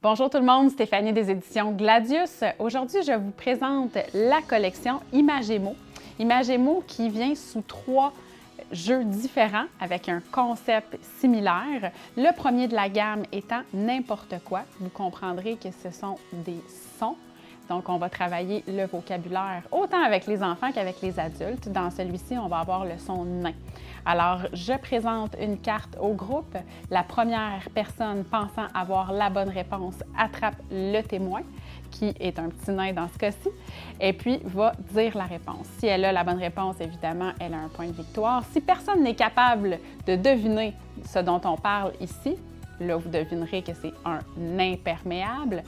Bonjour tout le monde, Stéphanie des éditions Gladius. Aujourd'hui, je vous présente la collection Imagemo. Imagemo qui vient sous 3 jeux différents avec un concept similaire. Le premier de la gamme étant N'importe quoi. Vous comprendrez que ce sont des sons. Donc, on va travailler le vocabulaire autant avec les enfants qu'avec les adultes. Dans celui-ci, on va avoir le son nain. Alors, je présente une carte au groupe. La première personne pensant avoir la bonne réponse attrape le témoin, qui est un petit nain dans ce cas-ci, et puis va dire la réponse. Si elle a la bonne réponse, évidemment, elle a un point de victoire. Si personne n'est capable de deviner ce dont on parle ici, là, vous devinerez que c'est un imperméable.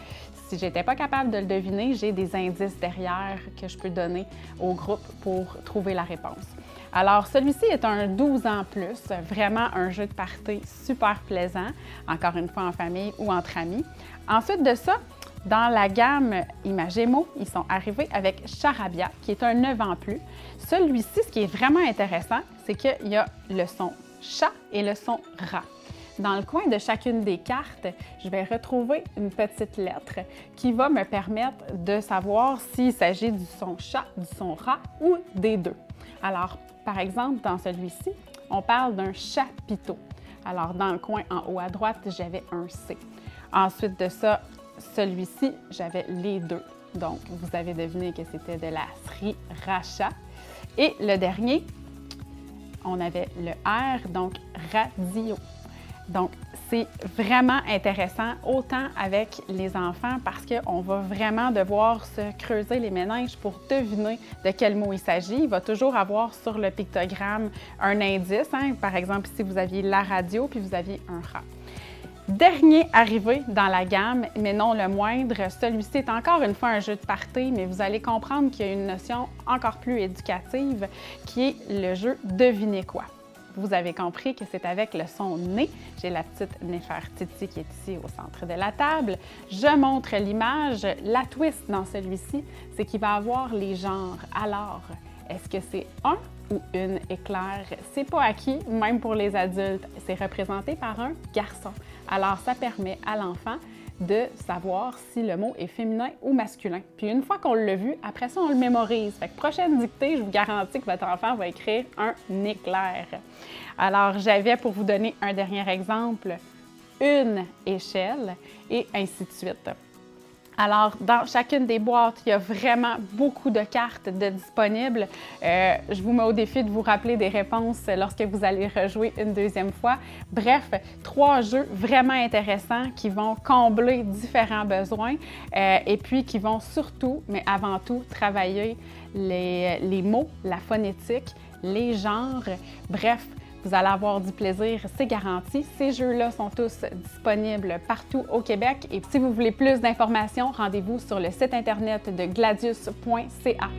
Si je n'étais pas capable de le deviner, j'ai des indices derrière que je peux donner au groupe pour trouver la réponse. Alors, celui-ci est un 12 ans plus, vraiment un jeu de party super plaisant, encore une fois en famille ou entre amis. Ensuite de ça, dans la gamme Imagemo, ils sont arrivés avec Charabia, qui est un 9 ans plus. Celui-ci, ce qui est vraiment intéressant, c'est qu'il y a le son chat et le son rat. Dans le coin de chacune des cartes, je vais retrouver une petite lettre qui va me permettre de savoir s'il s'agit du son chat, du son rat ou des deux. Alors, par exemple, dans celui-ci, on parle d'un chapiteau. Alors, dans le coin en haut à droite, j'avais un C. Ensuite de ça, celui-ci, j'avais les deux. Donc, vous avez deviné que c'était de la sriracha. Et le dernier, on avait le R, donc radio. Donc, c'est vraiment intéressant, autant avec les enfants, parce qu'on va vraiment devoir se creuser les méninges pour deviner de quel mot il s'agit. Il va toujours avoir sur le pictogramme un indice. Par exemple, ici, vous aviez la radio, puis vous aviez un rat. Dernier arrivé dans la gamme, mais non le moindre, celui-ci est encore une fois un jeu de party, mais vous allez comprendre qu'il y a une notion encore plus éducative qui est le jeu « Devinez quoi ». Vous avez compris que c'est avec le son nez. J'ai la petite Néfertiti qui est ici au centre de la table. Je montre l'image. La twist dans celui-ci, c'est qu'il va avoir les genres. Alors, est-ce que c'est un ou une éclair? C'est pas acquis, même pour les adultes. C'est représenté par un garçon. Alors, ça permet à l'enfant de savoir si le mot est féminin ou masculin. Puis une fois qu'on l'a vu, après ça, on le mémorise. Fait que prochaine dictée, je vous garantis que votre enfant va écrire un éclair. Alors, j'avais pour vous donner un dernier exemple, une échelle et ainsi de suite. Alors, dans chacune des boîtes, il y a vraiment beaucoup de cartes de disponibles. Je vous mets au défi de vous rappeler des réponses lorsque vous allez rejouer une deuxième fois. Bref, 3 jeux vraiment intéressants qui vont combler différents besoins et puis qui vont surtout, mais avant tout, travailler les mots, la phonétique, les genres. Bref, vous allez avoir du plaisir, c'est garanti. Ces jeux-là sont tous disponibles partout au Québec. Et si vous voulez plus d'informations, rendez-vous sur le site internet de gladius.ca.